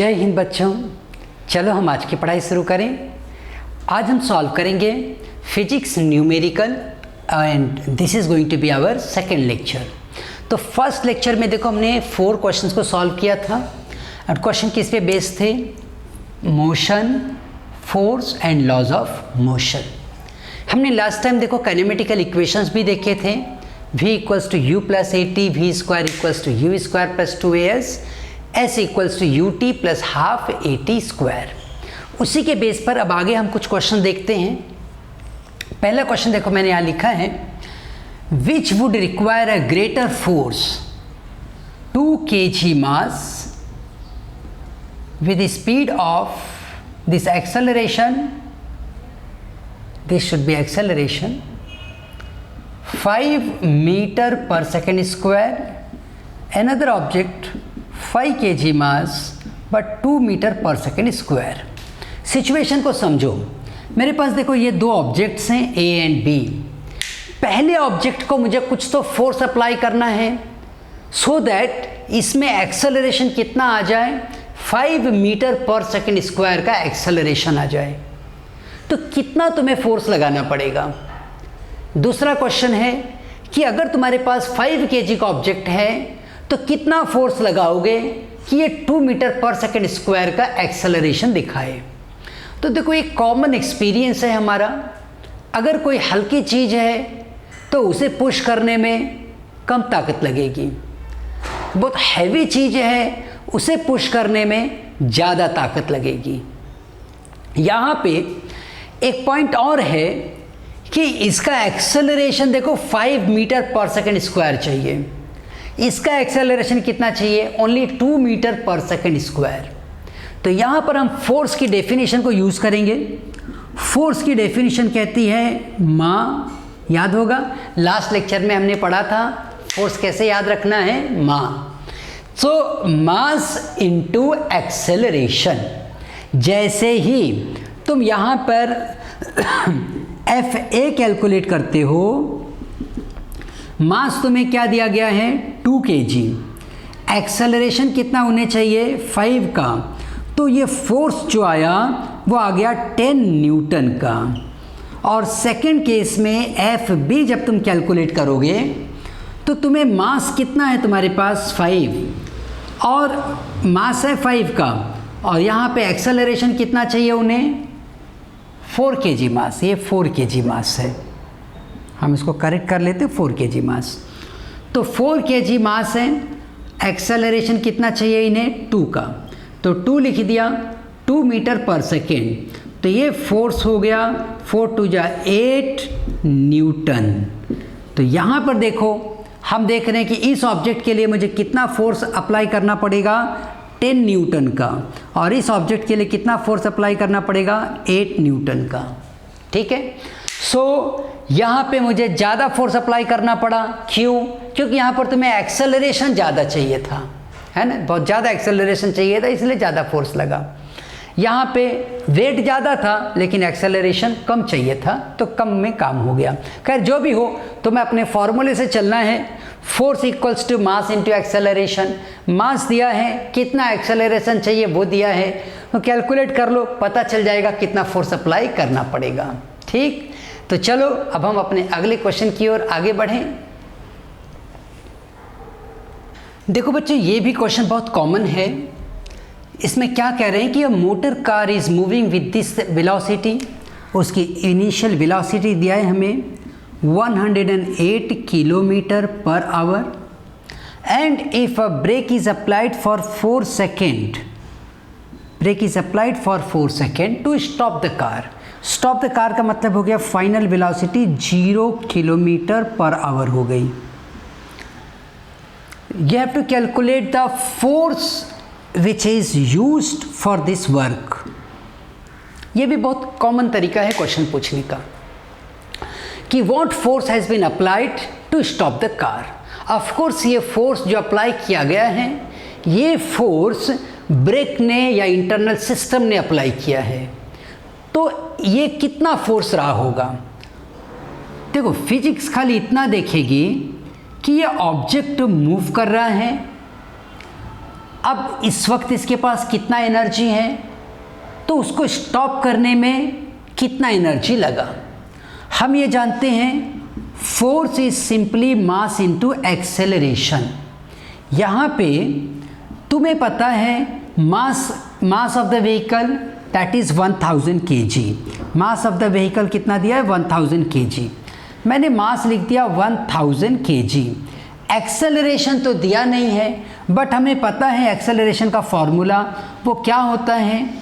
जय हिंद बच्चों। चलो हम आज की पढ़ाई शुरू करें। आज हम सॉल्व करेंगे physics numerical and this is going to be our second lecture. तो फर्स्ट लेक्चर में देखो हमने 4 क्वेश्चंस को सॉल्व किया था और क्वेश्चन किस पे बेस्ड थे? Motion, force and laws of motion. हमने लास्ट टाइम देखो काइनेमेटिकल इक्वेशंस भी देखे थे, v equals to U plus A T, V square equals to U square plus 2as, s equals to U T plus half A T square. उसी के base पर अब आगे हम कुछ क्वेश्चन देखते हैं। पहला क्वेश्चन देखो मैंने यहाँ लिखा है, which would require a greater force 2 kg mass with the speed of this acceleration, this should be acceleration 5 meter per second square, another object 5 kg mass but 2 meter per second square। Situation को समझो। मेरे पास देखो ये 2 objects हैं A and B। पहले object को मुझे कुछ तो फोर्स अप्लाई करना है सो दैट इसमें एक्सेलरेशन कितना आ जाए, 5 मीटर पर सेकेंड स्क्वायर का एक्सेलरेशन आ जाए। तो कितना तुम्हें फोर्स लगाना पड़ेगा? दूसरा क्वेश्चन है कि अगर तुम्हारे पास 5 kg का ऑब्जेक्ट है तो कितना फोर्स लगाओगे कि ये 2 मीटर पर सेकेंड स्क्वायर का एक्सेलरेशन दिखाए। तो देखो एक कॉमन एक्सपीरियंस है हमारा, अगर कोई हल्की चीज़ है तो उसे पुश करने में कम ताकत लगेगी, बहुत हैवी चीज़ है उसे पुश करने में ज़्यादा ताकत लगेगी। यहाँ पे एक पॉइंट और है कि इसका एक्सेलरेशन देखो 5 मीटर पर सेकेंड स्क्वायर चाहिए, इसका एक्सेलरेशन कितना चाहिए? ओनली 2 मीटर पर सेकेंड स्क्वायर। तो यहाँ पर हम फोर्स की डेफिनेशन को यूज़ करेंगे। फोर्स की डेफिनेशन कहती है मा, याद होगा लास्ट लेक्चर में हमने पढ़ा था फोर्स कैसे याद रखना है, मा। सो मास इनटू एक्सेलरेशन। जैसे ही तुम यहाँ पर FA कैलकुलेट करते हो, मास तुम्हें क्या दिया गया है? 2 kg। एक्सेलरेशन कितना होने चाहिए? 5 का। तो ये फोर्स जो आया वो आ गया 10 न्यूटन का। और सेकंड केस में FB जब तुम कैलकुलेट करोगे तो तुम्हें मास कितना है तुम्हारे पास? 5 और मास है 5 का, और यहाँ पे एक्सेलरेशन कितना चाहिए उन्हें? 4 kg मास। ये 4 kg मास है, हम इसको करेक्ट कर लेते हैं 4 kg मास। तो 4 kg मास है, एक्सेलरेशन कितना चाहिए इन्हें? 2 का। तो 2 लिख दिया, 2 मीटर पर सेकेंड। तो ये फोर्स हो गया 4 2 जा 8 न्यूटन। तो यहाँ पर देखो हम देख रहे हैं कि इस ऑब्जेक्ट के लिए मुझे कितना फोर्स अप्लाई करना पड़ेगा? 10 न्यूटन का। और इस ऑब्जेक्ट के लिए कितना फोर्स अप्लाई करना पड़ेगा? 8 न्यूटन का। ठीक है। सो यहाँ पे मुझे ज़्यादा फोर्स अप्लाई करना पड़ा। क्यों? क्योंकि यहाँ पर तुम्हें एक्सेलरेशन ज़्यादा चाहिए था, है ना, बहुत ज़्यादा एक्सेलरेशन चाहिए था, इसलिए ज़्यादा फोर्स लगा। यहाँ पे वेट ज़्यादा था लेकिन एक्सेलरेशन कम चाहिए था, तो कम में काम हो गया। खैर जो भी हो, तुम्हें अपने फॉर्मूले से चलना है। Force equals to mass into acceleration. Mass दिया है, कितना एक्सेलरेशन चाहिए वो दिया है, तो कैलकुलेट कर लो, पता चल जाएगा कितना फोर्स अप्लाई करना पड़ेगा। ठीक, तो चलो अब हम अपने अगले क्वेश्चन की ओर आगे बढ़ें। देखो बच्चों ये भी क्वेश्चन बहुत कॉमन है। इसमें क्या कह रहे हैं कि a motor car is moving with this velocity. उसकी इनिशियल वेलोसिटी दिया है हमें 108 kilometre per hour, and if a brake is applied for 4 second, brake is applied for 4 second to stop the car. Stop the car का मतलब हो गया final velocity 0 kilometre per hour हो गई। You have to calculate the force which is used for this work। ये भी बहुत common तरीका है क्वेश्चन पूछने का कि what force has been applied to stop the car। Of course ये फोर्स जो अप्लाई किया गया है, ये फोर्स ब्रेक ने या इंटरनल सिस्टम ने अप्लाई किया है। तो ये कितना फोर्स रहा होगा? देखो फिजिक्स खाली इतना देखेगी कि ये ऑब्जेक्ट मूव कर रहा है अब इस वक्त इसके पास कितना एनर्जी है, तो उसको स्टॉप करने में कितना एनर्जी लगा। हम ये जानते हैं force is simply mass into acceleration. यहाँ पे तुम्हें पता है mass of the vehicle that is 1000 kg। Mass of the vehicle कितना दिया है 1000 kg। मैंने मास लिख दिया 1000 kg। एक्सेलरेशन तो दिया नहीं है, बट हमें पता है एक्सेलरेशन का फॉर्मूला वो क्या होता है,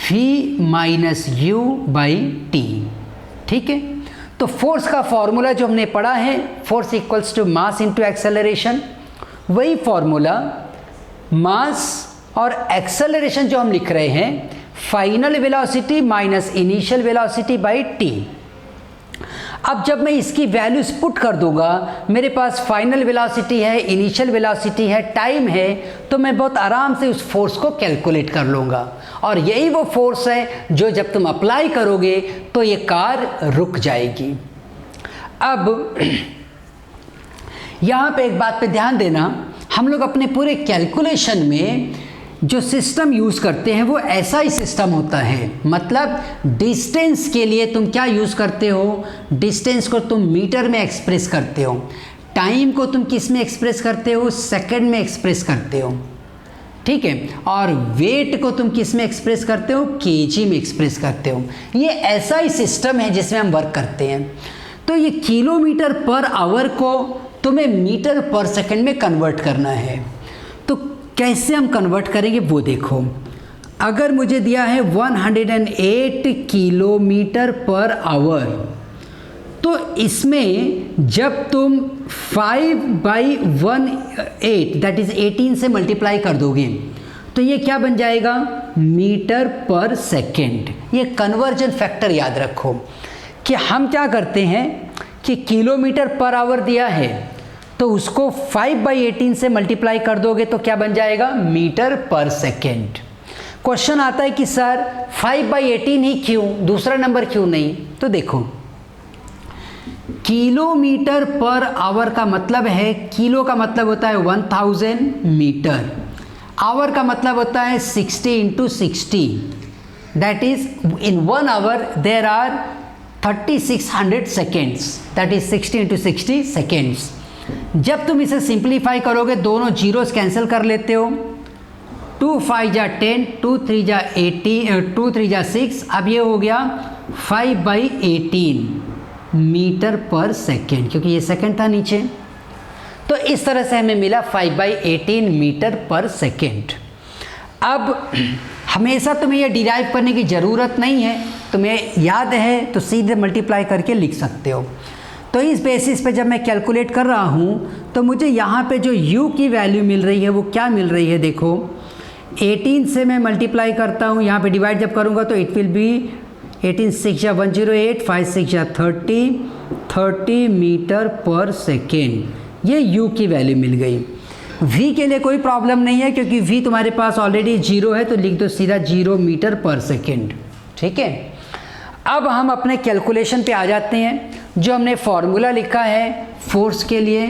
v - u / t। ठीक है, तो फोर्स का फॉर्मूला जो हमने पढ़ा है, force equals to mass into acceleration, वही फॉर्मूला मास और एक्सेलरेशन जो हम लिख रहे हैं, final velocity minus initial velocity by T. अब जब मैं इसकी वैल्यूज पुट कर दूंगा, मेरे पास फाइनल वेलोसिटी है, इनिशियल वेलोसिटी है, टाइम है, तो मैं बहुत आराम से उस फोर्स को कैलकुलेट कर लूँगा। और यही वो फोर्स है जो जब तुम अप्लाई करोगे तो ये कार रुक जाएगी। अब यहाँ पे एक बात पे ध्यान देना, हम लोग अपने पूरे कैलकुलेशन में जो सिस्टम यूज़ करते हैं वो ऐसा ही सिस्टम होता है। मतलब डिस्टेंस के लिए तुम क्या यूज़ करते हो, डिस्टेंस को तुम मीटर में एक्सप्रेस करते हो, टाइम को तुम किस में एक्सप्रेस करते हो, सेकंड में एक्सप्रेस करते हो। ठीक है, और वेट को तुम किस में एक्सप्रेस करते हो, केजी में एक्सप्रेस करते हो। ये ऐसा ही सिस्टम है जिसमें हम वर्क करते हैं। तो ये किलोमीटर पर आवर को तुम्हें मीटर पर सेकंड में कन्वर्ट करना है। तो कैसे हम कन्वर्ट करेंगे वो देखो। अगर मुझे दिया है 108 किलोमीटर पर आवर, तो इसमें जब तुम 5/18 दैट इज 18 से मल्टीप्लाई कर दोगे तो ये क्या बन जाएगा, मीटर पर सेकेंड। ये कन्वर्जन फैक्टर याद रखो कि हम क्या करते हैं कि किलोमीटर पर आवर दिया है तो उसको 5/18 से मल्टीप्लाई कर दोगे तो क्या बन जाएगा, मीटर पर सेकेंड। क्वेश्चन आता है कि सर 5/18 ही क्यों, दूसरा नंबर क्यों नहीं? तो देखो, किलोमीटर पर आवर का मतलब है, किलो का मतलब होता है 1000 मीटर, आवर का मतलब होता है 60 × 60, that is in 1 hour there are 3600 seconds, that is 60 × 60 seconds. जब तुम इसे सिंप्लीफाई करोगे, दोनों जीरोस कैंसिल कर लेते हो, 2 × 5 = 10, 2 × 3 = 18, 2 × 3 = 6, अब ये हो गया 5/18 मीटर पर सेकेंड, क्योंकि ये सेकेंड था नीचे। तो इस तरह से हमें मिला 5/18 मीटर पर सेकेंड। अब हमेशा तुम्हें ये डिराइव करने की ज़रूरत नहीं है, तुम्हें याद है तो सीधे मल्टीप्लाई करके लिख सकते हो। तो इस बेसिस पे जब मैं कैलकुलेट कर रहा हूँ तो मुझे यहाँ पे जो u की वैल्यू मिल रही है वो क्या मिल रही है, देखो 18 से मैं मल्टीप्लाई करता हूँ, यहाँ पे डिवाइड जब करूँगा तो इट विल बी 18 × 6 = 108, 5 × 6 = 30 मीटर पर सेकेंड। ये u की वैल्यू मिल गई। v के लिए कोई प्रॉब्लम नहीं है क्योंकि v तुम्हारे पास ऑलरेडी 0 है, तो लिख दो सीधा 0 मीटर पर सेकेंड। ठीक है, अब हम अपने कैलकुलेशन पे आ जाते हैं। जो हमने फॉर्मूला लिखा है फोर्स के लिए,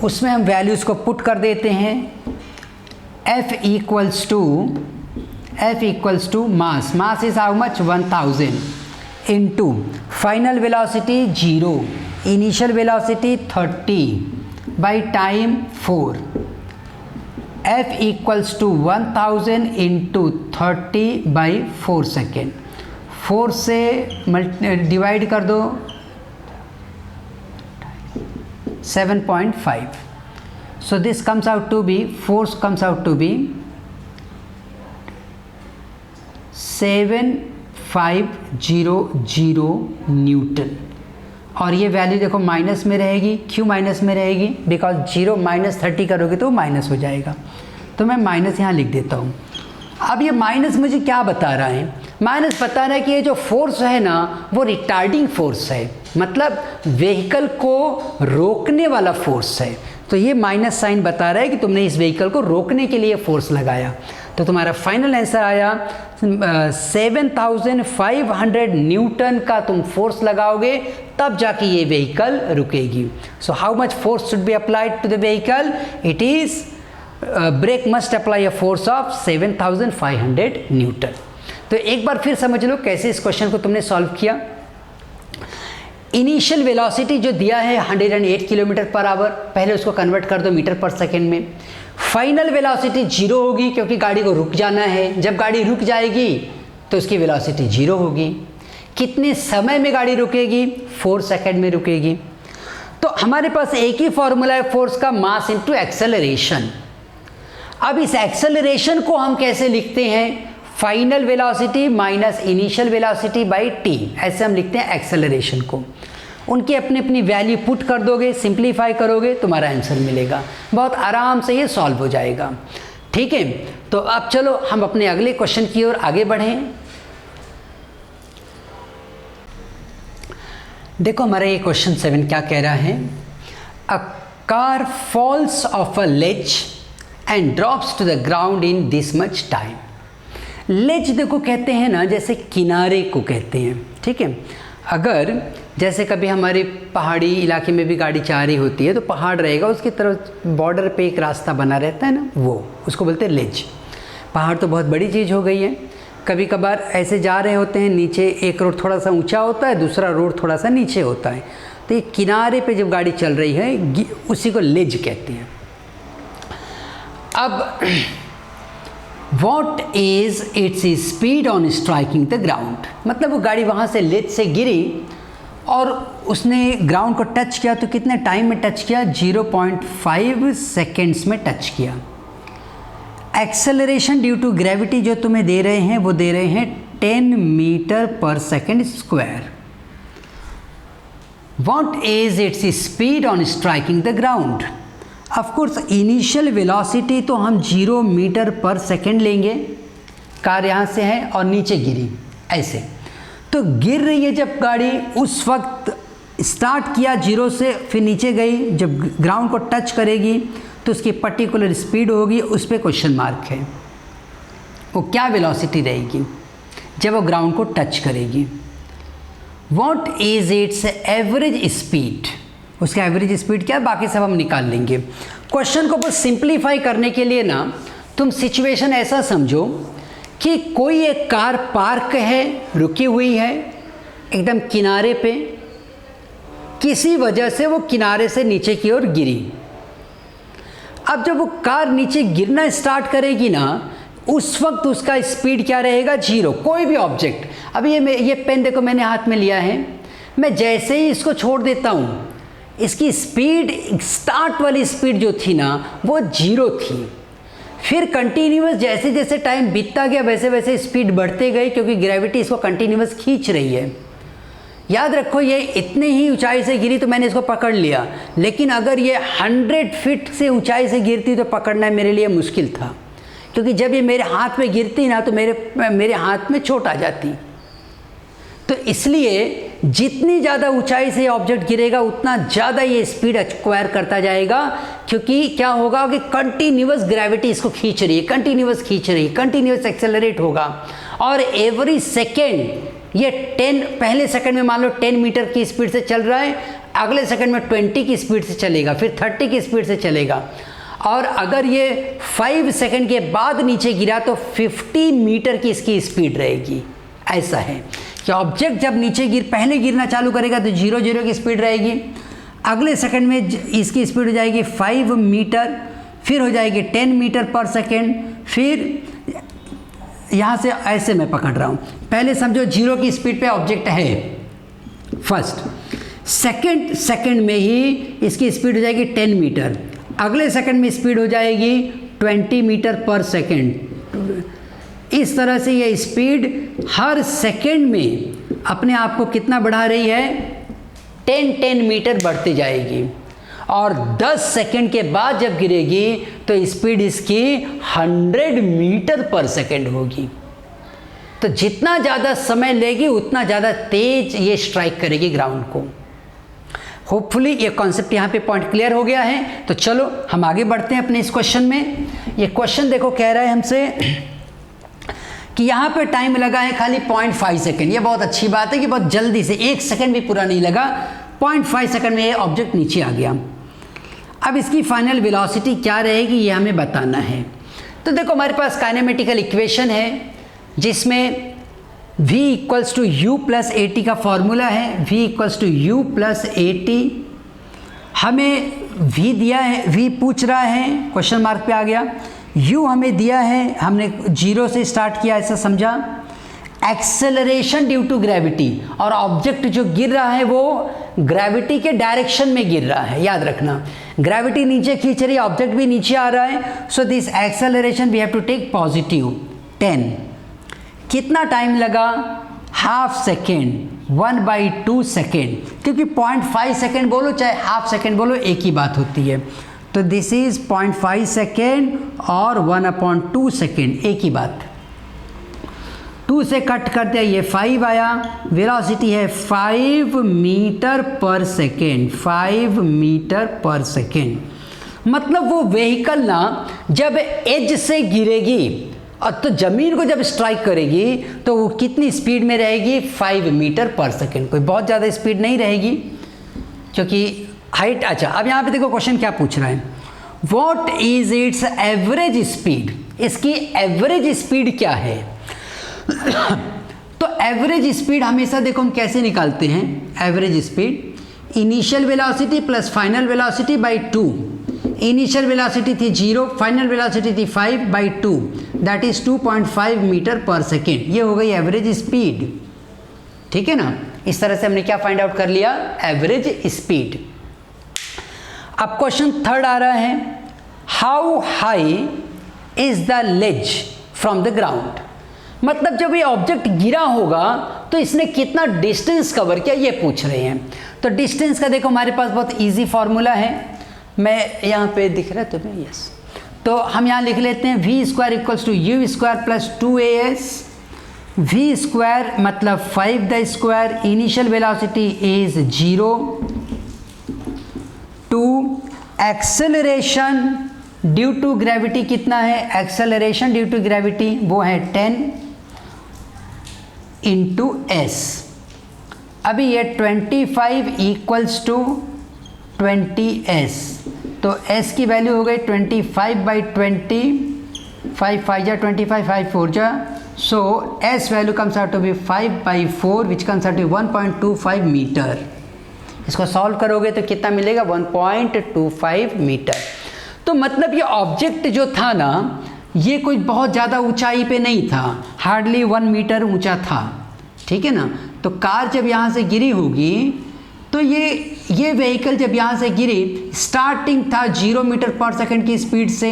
उसमें हम वैल्यूज़ को पुट कर देते हैं। F equals to mass is how much, 1000 into final velocity 0, initial velocity 30 by time 4. F equals to 1000 into 30 by 4 second. 4 से डिवाइड कर दो 7.5. So this comes out to be, force comes out to be 7500 Newton. और ये value देखो minus में रहेगी। क्यों minus में रहेगी? बिकॉज 0 - 30 करोगे तो माइनस हो जाएगा, तो मैं माइनस यहाँ लिख देता हूँ। अब ये माइनस मुझे क्या बता रहा है? माइनस बता रहा है कि ये जो फोर्स है ना वो रिटार्डिंग फोर्स है, मतलब व्हीकल को रोकने वाला फोर्स है। तो ये माइनस साइन बता रहा है कि तुमने इस व्हीकल को रोकने के लिए फोर्स लगाया। तो तुम्हारा फाइनल आंसर आया 7500 न्यूटन का तुम फोर्स लगाओगे तब जाके ये व्हीकल रुकेगी। So how much force should be applied to the vehicle? It is brake must apply a force of 7500 newton. तो एक बार फिर समझ लो कैसे इस क्वेश्चन को तुमने सॉल्व किया। इनिशियल वेलोसिटी जो दिया है 108 किलोमीटर पर आवर, पहले उसको कन्वर्ट कर दो मीटर पर सेकेंड में। फाइनल वेलोसिटी 0 होगी क्योंकि गाड़ी को रुक जाना है। जब गाड़ी रुक जाएगी तो उसकी वेलोसिटी 0 होगी। कितने समय में गाड़ी रुकेगी? 4 सेकेंड में रुकेगी। तो हमारे पास एक ही फॉर्मूला है फोर्स का, मास इनटू एक्सेलरेशन। अब इस एक्सेलरेशन को हम कैसे लिखते हैं? Final velocity minus initial velocity by T, ऐसे हम लिखते हैं एक्सेलरेशन को। उनकी अपनी अपनी वैल्यू पुट कर दोगे, सिंप्लीफाई करोगे, तुम्हारा आंसर मिलेगा। बहुत आराम से ये सॉल्व हो जाएगा। ठीक है, तो अब चलो हम अपने अगले क्वेश्चन की ओर आगे बढ़ें। देखो हमारा ये क्वेश्चन 7 क्या कह रहा है? A car falls off a ledge and drops to the ground in this much time. Ledge देखो कहते हैं ना, जैसे किनारे को कहते हैं। ठीक है, अगर जैसे कभी हमारे पहाड़ी इलाके में भी गाड़ी जा रही होती है तो पहाड़ रहेगा, उसकी तरफ बॉर्डर पे एक रास्ता बना रहता है ना, वो उसको बोलते हैं लेज। पहाड़ तो बहुत बड़ी चीज़ हो गई है। कभी कभार ऐसे जा रहे होते हैं, नीचे एक रोड थोड़ा सा ऊंचा होता है, दूसरा रोड थोड़ा सा नीचे होता है, तो ये किनारे पे जब गाड़ी चल रही है उसी को लेज कहते हैं। अब what is its speed on striking the ground, मतलब वो गाड़ी वहाँ से लेज से गिरी और उसने ग्राउंड को टच किया, तो कितने टाइम में टच किया? 0.5 सेकेंड्स में टच किया। एक्सेलरेशन ड्यू टू ग्रेविटी जो तुम्हें दे रहे हैं वो दे रहे हैं 10 मीटर पर second square. What is its speed on striking the ground? Of course initial velocity तो हम 0 मीटर पर सेकेंड लेंगे। कार यहाँ से है और नीचे गिरी ऐसे, तो गिर रही है जब गाड़ी, उस वक्त स्टार्ट किया 0 से, फिर नीचे गई, जब ग्राउंड को टच करेगी तो उसकी पर्टिकुलर स्पीड होगी, उस पर क्वेश्चन मार्क है। वो क्या वेलोसिटी रहेगी जब वो ग्राउंड को टच करेगी? What is it's average speed? उसका एवरेज स्पीड क्या है, बाकी सब हम निकाल लेंगे। क्वेश्चन को बस सिंप्लीफाई करने के लिए ना तुम सिचुएशन ऐसा समझो कि कोई एक कार पार्क है, रुकी हुई है एकदम किनारे पे, किसी वजह से वो किनारे से नीचे की ओर गिरी। अब जब वो कार नीचे गिरना स्टार्ट करेगी ना, उस वक्त उसका स्पीड क्या रहेगा? 0। कोई भी ऑब्जेक्ट, अब ये पेन देखो मैंने हाथ में लिया है, मैं जैसे ही इसको छोड़ देता हूँ, इसकी स्पीड, स्टार्ट वाली स्पीड जो थी ना वो 0 थी। फिर कंटिन्यूस जैसे जैसे टाइम बीतता गया वैसे वैसे स्पीड बढ़ते गई, क्योंकि ग्रेविटी इसको कंटिन्यूस खींच रही है। याद रखो ये इतने ही ऊंचाई से गिरी तो मैंने इसको पकड़ लिया, लेकिन अगर ये 100 फीट से ऊंचाई से गिरती तो पकड़ना मेरे लिए मुश्किल था, क्योंकि जब ये मेरे हाथ में गिरती ना तो मेरे हाथ में चोट आ जाती। तो इसलिए जितनी ज़्यादा ऊंचाई से ऑब्जेक्ट गिरेगा उतना ज़्यादा ये स्पीड एक्वायर करता जाएगा, क्योंकि क्या होगा कि कंटिन्यूअस ग्रेविटी इसको खींच रही है, कंटिन्यूअस खींच रही है, कंटिन्यूअस एक्सेलरेट होगा। और एवरी सेकेंड ये 10, पहले सेकंड में मान लो 10 मीटर की स्पीड से चल रहा है, अगले सेकंड में 20 की स्पीड से चलेगा, फिर 30 की स्पीड से चलेगा। और अगर ये 5 सेकंड के बाद नीचे गिरा तो 50 मीटर की इसकी स्पीड रहेगी। ऐसा है कि ऑब्जेक्ट जब नीचे पहले गिरना चालू करेगा तो 0 की स्पीड रहेगी, अगले सेकंड में इसकी स्पीड हो जाएगी 5 मीटर, फिर हो जाएगी 10 मीटर पर सेकंड, फिर यहाँ से ऐसे मैं पकड़ रहा हूँ, पहले समझो 0 की स्पीड पे ऑब्जेक्ट है फर्स्ट, सेकंड में ही इसकी स्पीड हो जाएगी 10 मीटर, अगले सेकंड में स्पीड हो जाएगी 20 मीटर पर सेकंड। इस तरह से ये स्पीड हर सेकंड में अपने आप को कितना बढ़ा रही है? 10 मीटर बढ़ती जाएगी। और 10 सेकंड के बाद जब गिरेगी तो स्पीड इसकी 100 मीटर पर सेकंड होगी। तो जितना ज़्यादा समय लेगी उतना ज़्यादा तेज ये स्ट्राइक करेगी ग्राउंड को। होपफुली ये कॉन्सेप्ट यहाँ पे पॉइंट क्लियर हो गया है। तो चलो हम आगे बढ़ते हैं अपने इस क्वेश्चन में। ये क्वेश्चन देखो कह रहा है हमसे कि यहाँ पे टाइम लगा है खाली 0.5 सेकेंड। ये बहुत अच्छी बात है कि बहुत जल्दी से 1 सेकेंड भी पूरा नहीं लगा, 0.5 सेकेंड में ये ऑब्जेक्ट नीचे आ गया। अब इसकी फाइनल वेलोसिटी क्या रहेगी ये हमें बताना है। तो देखो हमारे पास काइनेमेटिकल इक्वेशन है जिसमें v equals to U plus A T का फॉर्मूला है। v equals to U plus A T, हमें v दिया है, v पूछ रहा है, क्वेश्चन मार्क पे आ गया। u हमें दिया है, हमने 0 से स्टार्ट किया ऐसा समझा। एक्सेलरेशन ड्यू टू ग्रेविटी, और ऑब्जेक्ट जो गिर रहा है वो ग्रेविटी के डायरेक्शन में गिर रहा है, याद रखना। ग्रेविटी नीचे खींच रही है, ऑब्जेक्ट भी नीचे आ रहा है। So this acceleration we have to take positive 10। कितना टाइम लगा? हाफ सेकेंड, 1/2 सेकेंड, क्योंकि 0.5 सेकेंड बोलो चाहे हाफ सेकेंड बोलो एक ही बात होती है। तो दिस इज 0.5 सेकेंड और 1/2 सेकेंड, एक ही बात। 2 से कट कर दिया, ये 5 आया। वेलोसिटी है 5 मीटर पर सेकेंड, 5 मीटर पर सेकेंड। मतलब वो व्हीकल ना जब एज से गिरेगी और तो ज़मीन को जब स्ट्राइक करेगी तो वो कितनी स्पीड में रहेगी? 5 मीटर पर सेकेंड। कोई बहुत ज़्यादा स्पीड नहीं रहेगी क्योंकि हाइट। अच्छा, अब यहाँ पे देखो क्वेश्चन क्या पूछ रहा है, what is it's average speed? इसकी एवरेज स्पीड क्या है? तो एवरेज स्पीड हमेशा देखो हम कैसे निकालते हैं। Average speed initial velocity plus final velocity by 2। Initial velocity थी 0, फाइनल वेलोसिटी थी 5/2, दैट इज 2.5 मीटर पर सेकेंड। ये हो गई एवरेज स्पीड, ठीक है ना। इस तरह से हमने क्या फाइंड आउट कर लिया? Average speed. अब क्वेश्चन थर्ड आ रहा है, how high is the ledge from the ground? मतलब जब ये ऑब्जेक्ट गिरा होगा तो इसने कितना डिस्टेंस कवर किया ये पूछ रहे हैं। तो डिस्टेंस का देखो हमारे पास बहुत इजी फॉर्मूला है, मैं यहाँ पे दिख रहा है तुम्हें? यस। तो हम यहाँ लिख लेते हैं v square equals to U square plus 2as। v square मतलब 5 the square, initial velocity is 0, 2 acceleration due to gravity कितना है? एक्सेलरेशन ड्यू टू ग्रेविटी वो है 10 इंटू एस। अभी ये 25 इक्वल्स टू 20s, तो s की वैल्यू हो गई 25/20, 5 5 जा 25, 5 4 जा, so s value comes out to be 5/4 which comes out to 1.25 metre. इसको सॉल्व करोगे तो कितना मिलेगा? 1.25 मीटर। तो मतलब ये ऑब्जेक्ट जो था ना ये कोई बहुत ज़्यादा ऊंचाई पे नहीं था, हार्डली 1 मीटर ऊंचा था, ठीक है ना। तो कार जब यहाँ से गिरी होगी तो ये व्हीकल जब यहाँ से गिरी, स्टार्टिंग था 0 मीटर पर सेकंड की स्पीड से,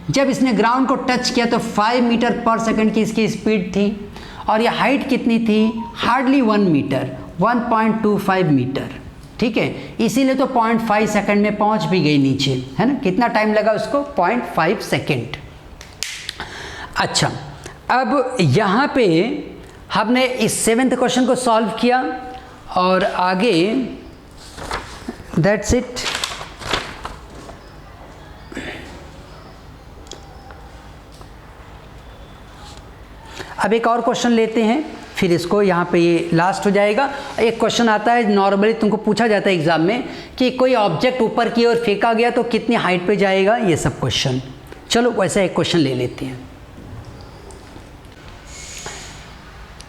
जब इसने ग्राउंड को टच किया तो 5 मीटर पर सेकंड की इसकी स्पीड थी, और ये हाइट कितनी थी? हार्डली 1 मीटर, 1.25 मीटर, ठीक है। इसीलिए तो 0.5 सेकंड में पहुँच भी गई नीचे, है ना। कितना टाइम लगा उसको? 0.5 सेकंड। अच्छा, अब यहाँ पे हमने इस 7th क्वेश्चन को सॉल्व किया और आगे दैट्स इट। अब एक और क्वेश्चन लेते हैं, फिर इसको यहाँ पे ये लास्ट हो जाएगा। एक क्वेश्चन आता है, नॉर्मली तुमको पूछा जाता है एग्जाम में कि कोई ऑब्जेक्ट ऊपर की ओर फेंका गया तो कितनी हाइट पे जाएगा, ये सब क्वेश्चन। चलो वैसा एक क्वेश्चन ले लेते हैं।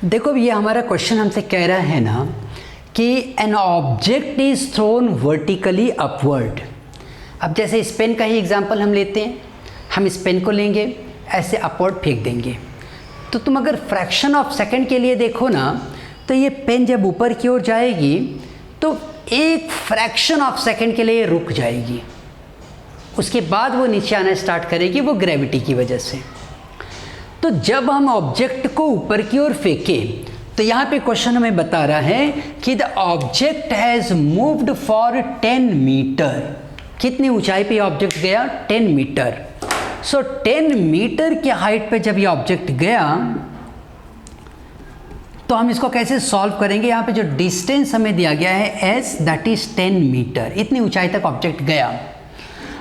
देखो ये हमारा क्वेश्चन हमसे कह रहा है ना कि an object is thrown vertically upward. अब जैसे इस पेन का ही एग्जांपल हम लेते हैं, हम इस पेन को लेंगे ऐसे अपवर्ड फेंक देंगे, तो तुम अगर फ्रैक्शन ऑफ सेकंड के लिए देखो ना तो ये पेन जब ऊपर की ओर जाएगी तो एक फ्रैक्शन ऑफ सेकंड के लिए रुक जाएगी, उसके बाद वो नीचे आना स्टार्ट करेगी, वो ग्रेविटी की वजह से। तो जब हम ऑब्जेक्ट को ऊपर की ओर फेंकें तो यहाँ पे क्वेश्चन हमें बता रहा है कि the object has moved for 10 metre. कितनी ऊंचाई पे ऑब्जेक्ट गया? 10 मीटर। सो 10 मीटर की हाइट पे जब ये ऑब्जेक्ट गया तो हम इसको कैसे सॉल्व करेंगे? यहाँ पे जो डिस्टेंस हमें दिया गया है s, दैट इज 10 मीटर, इतनी ऊंचाई तक ऑब्जेक्ट गया।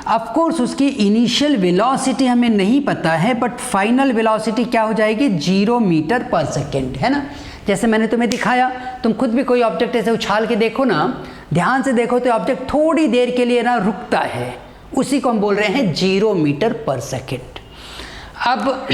ऑफ कोर्स उसकी इनिशियल वेलोसिटी हमें नहीं पता है, बट फाइनल वेलोसिटी क्या हो जाएगी? 0 मीटर पर सेकेंड, है ना। जैसे मैंने तुम्हें दिखाया, तुम खुद भी कोई ऑब्जेक्ट ऐसे उछाल के देखो ना, ध्यान से देखो तो ऑब्जेक्ट थोड़ी देर के लिए ना रुकता है, उसी को हम बोल रहे हैं 0 मीटर पर सेकेंड। अब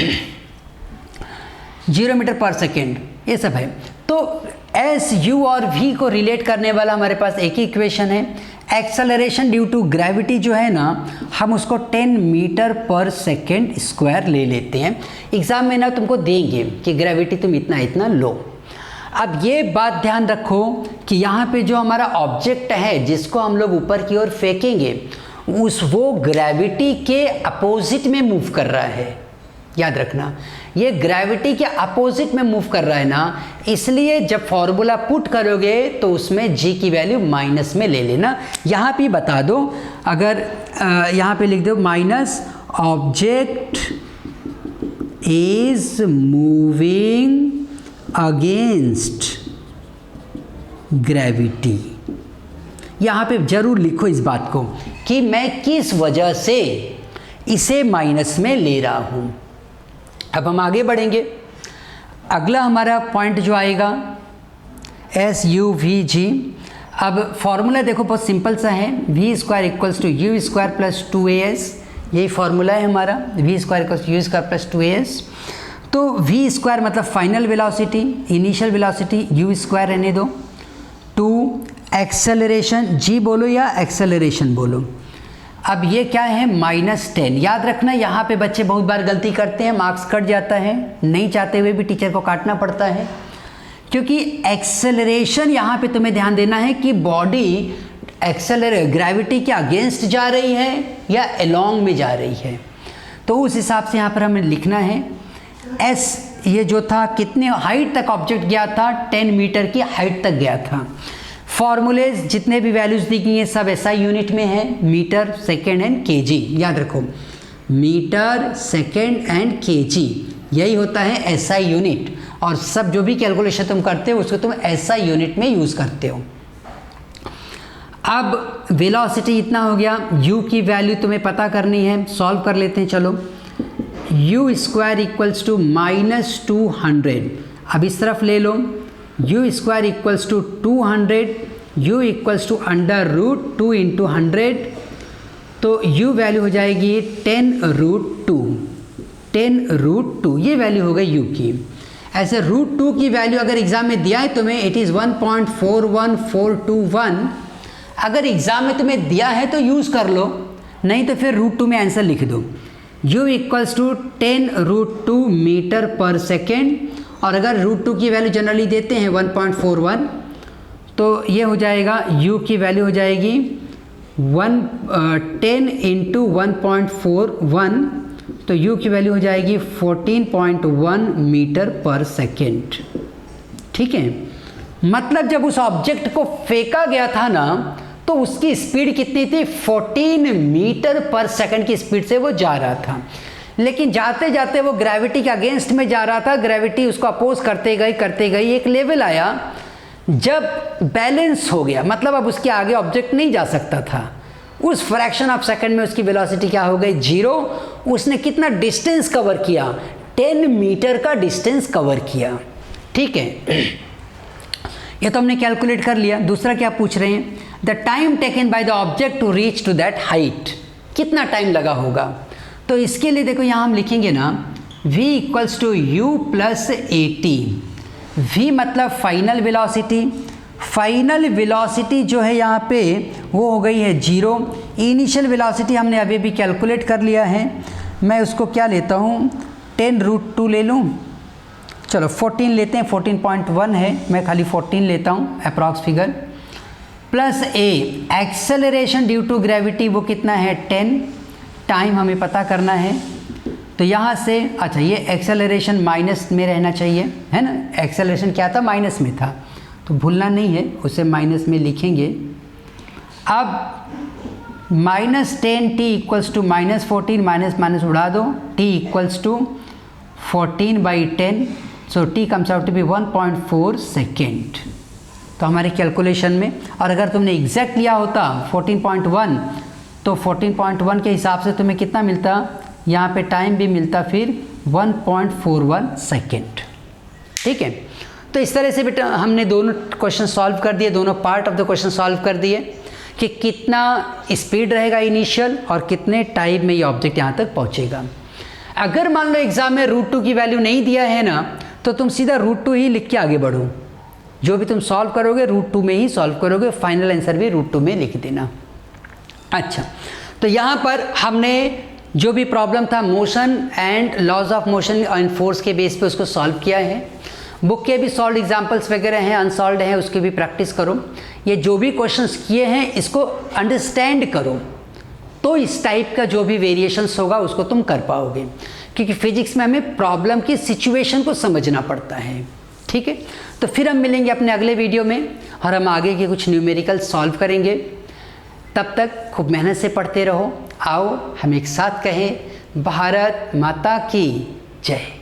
0 मीटर पर सेकेंड ये सब है, तो एस, यू और वी को रिलेट करने वाला हमारे पास एक ही इक्वेशन है। एक्सेलरेशन ड्यू टू ग्रेविटी जो है ना, हम उसको 10 मीटर पर सेकेंड स्क्वायर ले लेते हैं। एग्जाम में ना तुमको देंगे कि ग्रेविटी तुम इतना इतना लो। अब ये बात ध्यान रखो कि यहाँ पे जो हमारा ऑब्जेक्ट है जिसको हम लोग ऊपर की ओर फेंकेंगे, वो ग्रेविटी के अपोजिट में मूव कर रहा है। याद रखना, ये ग्रेविटी के अपोजिट में मूव कर रहा है ना, इसलिए जब फॉर्मूला पुट करोगे तो उसमें g की वैल्यू माइनस में ले लेना। यहाँ पे बता दो, अगर यहाँ पे लिख दो minus object is moving against gravity, यहाँ पे जरूर लिखो इस बात को कि मैं किस वजह से इसे माइनस में ले रहा हूँ। अब हम आगे बढ़ेंगे, अगला हमारा पॉइंट जो आएगा एस यू वी जी। अब फॉर्मूला देखो बहुत सिंपल सा है, V square equals to U square plus 2as, यही फॉर्मूला है हमारा, V square equals to U square plus 2as। तो वी स्क्वायर मतलब final velocity, initial velocity, U square रहने दो, 2 एक्सेलरेशन, जी बोलो या एक्सेलरेशन बोलो। अब ये क्या है? -10। याद रखना, यहाँ पे बच्चे बहुत बार गलती करते हैं, मार्क्स कट जाता है, नहीं चाहते हुए भी टीचर को काटना पड़ता है, क्योंकि एक्सेलरेशन यहाँ पे तुम्हें ध्यान देना है कि बॉडी ग्रेविटी के अगेंस्ट जा रही है या अलोंग में जा रही है। तो उस हिसाब से यहाँ पर हमें लिखना है एस, ये जो था कितने हाइट तक ऑब्जेक्ट गया था? 10 मीटर की हाइट तक गया था। फॉर्मूलेज जितने भी वैल्यूज दी गई हैं सब एसआई यूनिट में है, मीटर सेकेंड एंड केजी। याद रखो, मीटर सेकेंड एंड केजी यही होता है एसआई यूनिट, और सब जो भी कैलकुलेशन तुम करते हो उसको तुम एसआई यूनिट में यूज़ करते हो। अब वेलोसिटी इतना हो गया, u की वैल्यू तुम्हें पता करनी है, सॉल्व कर लेते हैं। चलो, यू स्क्वायर इक्वल्स टू -200, अब इस तरफ ले लो, u square equals to 200, u equals to √2 into 100, तो u वैल्यू हो जाएगी 10√2, 10√2 ये वैल्यू हो गई u की। ऐसे √2 की वैल्यू अगर एग्जाम में दिया है तुम्हें, इट इज़ 1.41421। अगर एग्जाम में तुम्हें दिया है तो यूज़ कर लो, नहीं तो फिर √2 में आंसर लिख दो। u इक्वल्स टू 10√2 मीटर पर सेकेंड, और अगर √2 की वैल्यू जनरली देते हैं 1.41, तो ये हो जाएगा u की वैल्यू हो जाएगी 10 इंटू 1.41, तो u की वैल्यू हो जाएगी 14.1 मीटर पर सेकेंड। ठीक है, मतलब जब उस ऑब्जेक्ट को फेंका गया था ना, तो उसकी स्पीड कितनी थी? 14 मीटर पर सेकेंड की स्पीड से वो जा रहा था, लेकिन जाते जाते वो ग्रेविटी के अगेंस्ट में जा रहा था। ग्रेविटी उसको अपोज करते गई, एक लेवल आया जब बैलेंस हो गया, मतलब अब उसके आगे ऑब्जेक्ट नहीं जा सकता था। उस फ्रैक्शन ऑफ सेकंड में उसकी वेलोसिटी क्या हो गई? 0। उसने कितना डिस्टेंस कवर किया? 10 मीटर का डिस्टेंस कवर किया। ठीक है, ये तो हमने कैलकुलेट कर लिया। दूसरा क्या पूछ रहे हैं? The time taken by the object to reach to that height, कितना टाइम लगा होगा? तो इसके लिए देखो यहाँ हम लिखेंगे ना, v equals to U plus 80। v मतलब फाइनल वेलोसिटी, फाइनल वेलोसिटी जो है यहाँ पे वो हो गई है 0। इनिशियल वेलोसिटी हमने अभी भी कैलकुलेट कर लिया है, मैं उसको क्या लेता हूँ 10√2 ले लूँ। चलो 14 लेते हैं, 14.1 है, मैं खाली 14 लेता हूँ approx figure, plus a acceleration due to gravity वो कितना है 10, टाइम हमें पता करना है। तो यहाँ से अच्छा ये एक्सेलरेशन माइनस में रहना चाहिए, है ना, एक्सेलरेशन क्या था? माइनस में था, तो भूलना नहीं है, उसे माइनस में लिखेंगे। अब -10t equals to -14, minus minus उड़ा दो, t equals to 14/10, so T comes out to be 1.4 second. तो हमारे कैलकुलेशन में, और अगर तुमने एग्जैक्ट लिया होता 14.1 तो 14.1 के हिसाब से तुम्हें कितना मिलता, यहाँ पे टाइम भी मिलता फिर 1.41 सेकेंड। ठीक है, तो इस तरह से बेटा हमने दोनों क्वेश्चन सॉल्व कर दिए, दोनों part of the question solve कर दिए कि कितना स्पीड रहेगा इनिशियल और कितने टाइम में ये ऑब्जेक्ट यहाँ तक पहुँचेगा। अगर मान लो एग्जाम में √2 की वैल्यू नहीं दिया है ना, तो तुम सीधा √2 ही लिख के आगे बढ़ो। जो भी तुम सॉल्व करोगे √2 में ही सॉल्व करोगे, फाइनल आंसर भी √2 में लिख देना। अच्छा, तो यहाँ पर हमने जो भी प्रॉब्लम था motion and laws of motion and force के बेस पे उसको सॉल्व किया है। बुक के भी सॉल्व एग्जाम्पल्स वगैरह हैं, अनसॉल्व हैं, उसकी भी प्रैक्टिस करो। ये जो भी क्वेश्चंस किए हैं इसको अंडरस्टैंड करो, तो इस टाइप का जो भी वेरिएशंस होगा उसको तुम कर पाओगे, क्योंकि फिजिक्स में हमें प्रॉब्लम की सिचुएशन को समझना पड़ता है। ठीक है, तो फिर हम मिलेंगे अपने अगले वीडियो में और हम आगे के कुछ न्यूमेरिकल सॉल्व करेंगे। तब तक खूब मेहनत से पढ़ते रहो। आओ हम एक साथ कहें, भारत माता की जय।